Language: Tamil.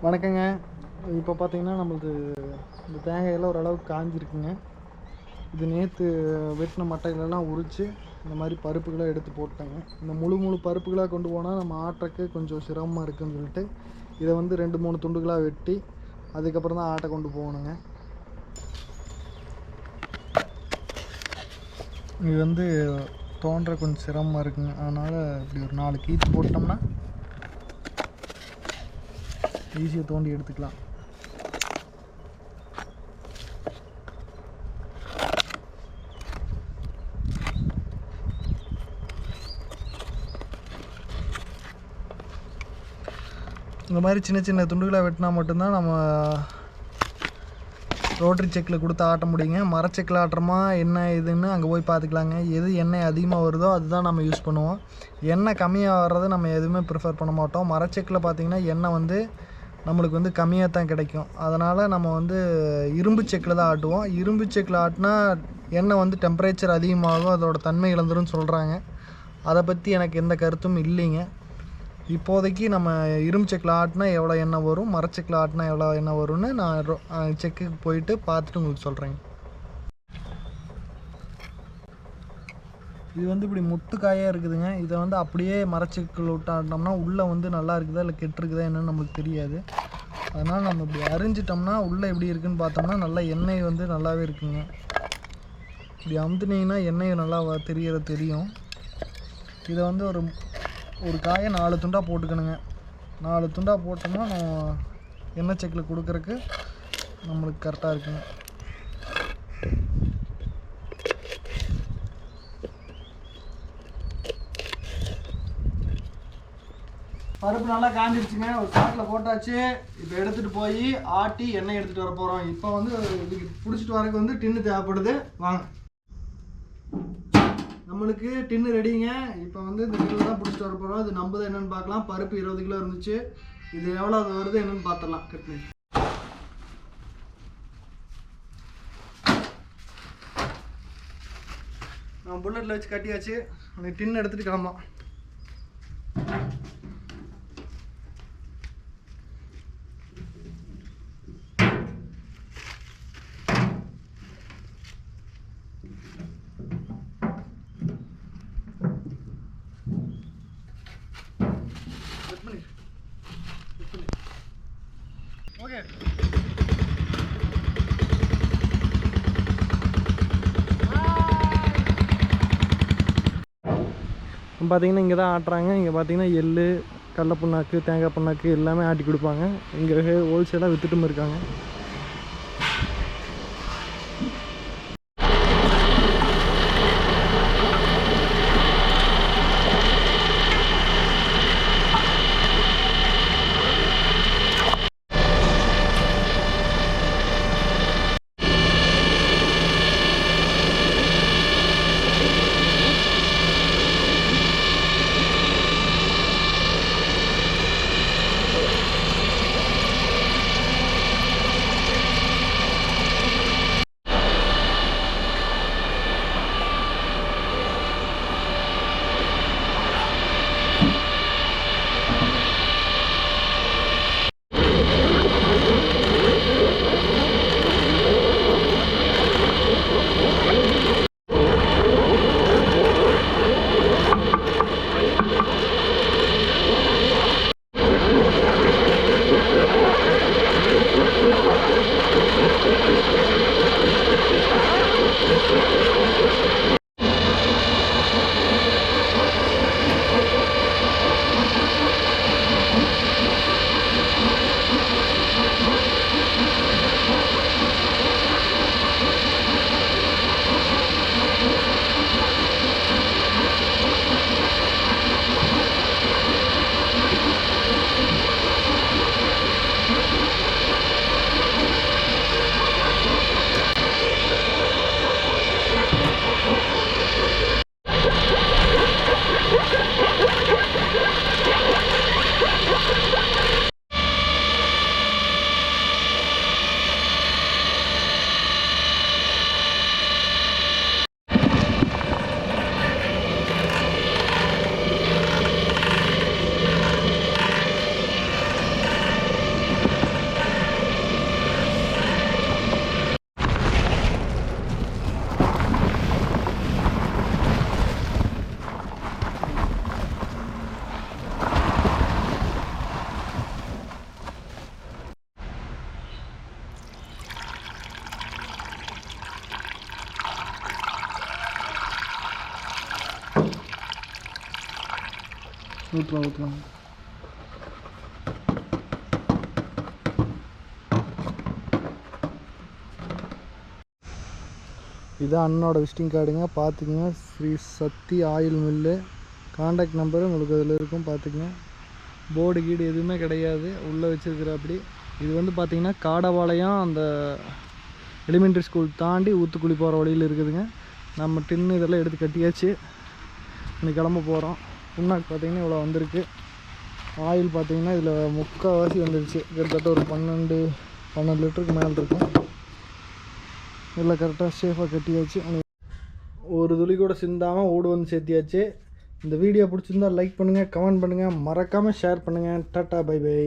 வணக்கங்க. இப்போ பார்த்தீங்கன்னா நம்மளது இந்த தேங்காயெல்லாம் ஓரளவுக்கு காஞ்சிருக்குங்க. இது நேற்று வெட்டின மட்டைகளெல்லாம் உரித்து இந்த மாதிரி பருப்புகளை எடுத்து போட்டேங்க. இந்த முழு பருப்புகளாக கொண்டு போனால் நம்ம ஆட்டுறக்கு கொஞ்சம் சிரமமாக இருக்குதுன்னு சொல்லிட்டு இதை வந்து 2-3 துண்டுகளாக வெட்டி அதுக்கப்புறம் தான் ஆட்டை கொண்டு போகணுங்க. இது வந்து தோன்ற கொஞ்சம் சிரமமாக இருக்குங்க. அதனால் இப்படி ஒரு 4 கீத்து போட்டோம்னா ஈஸியாக தோண்டி எடுத்துக்கலாம். இந்த மாதிரி சின்ன சின்ன துண்டுகளாக வெட்டினா மட்டும்தான் நம்ம ரோட்டரி செக்கில் கொடுத்து ஆட்ட முடியுங்க. மரச்செக்கில் ஆட்டுறோமா என்ன இதுன்னு அங்கே போய் பார்த்துக்கலாங்க. எது எண்ணெய் அதிகமாக வருதோ அதுதான் நம்ம யூஸ் பண்ணுவோம். எண்ணெய் கம்மியாக வர்றதை நம்ம எதுவுமே ப்ரிஃபர் பண்ண மாட்டோம். மரச்செக்கில் பார்த்திங்கன்னா எண்ணெய் வந்து நம்மளுக்கு வந்து கம்மியாக தான் கிடைக்கும். அதனால் நம்ம வந்து இரும்பு செக்கில் தான் ஆட்டுவோம். இரும்பு செக்கில் ஆட்டினா எண்ணெய் வந்து டெம்பரேச்சர் அதிகமாகும், அதோட தன்மை இழந்துருன்னு சொல்கிறாங்க. அதை பற்றி எனக்கு எந்த கருத்தும் இல்லைங்க. இப்போதைக்கு நம்ம இரும்பு செக்கில் ஆட்டினா எவ்வளோ எண்ணெய் வரும், மரச்செக்கில் ஆட்டினா எவ்வளோ எண்ணெய் வரும்னு நான் செக்குக்கு போயிட்டு பார்த்துட்டு உங்களுக்கு சொல்கிறேங்க. இது வந்து இப்படி முட்டுக்காயாக இருக்குதுங்க. இதை வந்து அப்படியே மரச்செக்கில் விட்டு ஆட்டினோம்னா உள்ளே வந்து நல்லா இருக்குதா இல்லை கெட்டுருக்குதா என்னன்னு நம்மளுக்கு தெரியாது. அதனால் நம்ம இப்படி அரிஞ்சிட்டோம்னா உள்ளே எப்படி இருக்குதுன்னு பார்த்தோம்னா நல்லா எண்ணெய் வந்து நல்லாவே இருக்குங்க. இப்படி அமுத்துனீங்கன்னா எண்ணெய் நல்லா தெரியும். இதை வந்து ஒரு காயை 4 துண்டாக போட்டுக்கணுங்க. 4 துண்டாக போட்டோம்னா நம்ம எண்ணெய் செக்கில் கொடுக்குறக்கு நம்மளுக்கு கரெக்டாக இருக்குங்க. பருப்பு நல்லா காஞ்சிருச்சுங்க. ஒரு காட்டில் போட்டாச்சு. இப்போ எடுத்துகிட்டு போய் ஆட்டி எண்ணெய் எடுத்துகிட்டு வர போகிறோம். இப்போ வந்து இதுக்கு பிடிச்சிட்டு வரக்கு வந்து டின்னு தேவைப்படுது. வாங்க, நம்மளுக்கு டின்னு ரெடிங்க. இப்போ வந்து இந்த டின்னில் தான் பிடிச்சிட்டு வர போகிறோம். இது நம்புது என்னென்னு பார்க்கலாம். பருப்பு 20 கிலோ இருந்துச்சு. இது எவ்வளோ அது வருது என்னென்னு பார்த்துடலாம். கட்னி நான் புல்லட்டில் வச்சு கட்டியாச்சு. அந்த டின்னு எடுத்துகிட்டு கிளம்பலாம். ஓகே, பார்த்தீங்கன்னா இங்கே தான் ஆட்டுறாங்க. இங்கே பார்த்தீங்கன்னா எள்ளு, கடலை புண்ணாக்கு, தேங்காய் புண்ணாக்கு எல்லாமே ஆட்டி கொடுப்பாங்க. இங்கே ஹோல்சேலாக விற்றுட்டும் இருக்காங்க. ஊற்றலாம். இதான் அண்ணனோட விசிட்டிங் கார்டுங்க, பார்த்துக்குங்க. ஸ்ரீ சக்தி ஆயில் மில்லு. காண்டாக்ட் நம்பரு உங்களுக்கு அதில் இருக்கும், பார்த்துக்குங்க. போர்டு கீடு எதுவுமே கிடையாது உள்ளே வச்சுருக்கிற. அப்படி இது வந்து பார்த்திங்கன்னா காடபாளையம் அந்த எலிமெண்ட்ரி ஸ்கூல் தாண்டி ஊத்துக்குழி போகிற வழியில் இருக்குதுங்க. நம்ம டின்னு இதெல்லாம் எடுத்து கட்டியாச்சு. இன்னைக்கு கிளம்ப போகிறோம். புண்ணாக்கு பார்த்திங்கன்னா இவ்வளோ வந்திருக்கு. ஆயில் பார்த்திங்கன்னா இதில் முக்கால்வாசி வந்துடுச்சு. கிட்டத்தட்ட ஒரு 12 லிட்டருக்கு மேலே இருக்கும். எல்லாம் கரெக்டாக சேஃபாக கட்டியாச்சு. ஒரு துளி கூட சிந்தாமல் ஓடு வந்து சேர்த்தியாச்சு. இந்த வீடியோ பிடிச்சிருந்தால் லைக் பண்ணுங்கள், கமெண்ட் பண்ணுங்கள், மறக்காமல் ஷேர் பண்ணுங்கள். Tata, bye by.